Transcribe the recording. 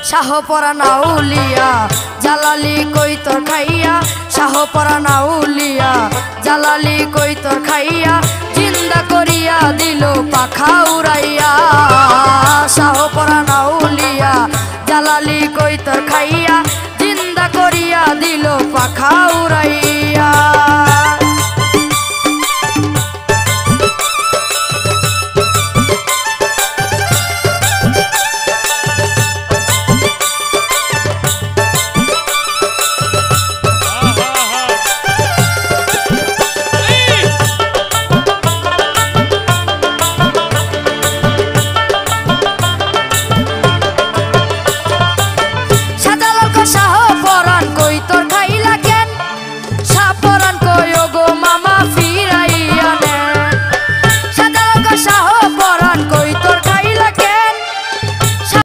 শাহপরা নাউলিয়া জালালি কই তোর খাইয়া শাহপরা নাউলিয়া জালালি কই তোর খাইয়া জিন্দা করিয়া দিল পাখা উড়াইয়া শাহপরা নাউলিয়া জালালি কই তোর খাইয়া জিন্দা করিয়া দিল পাখা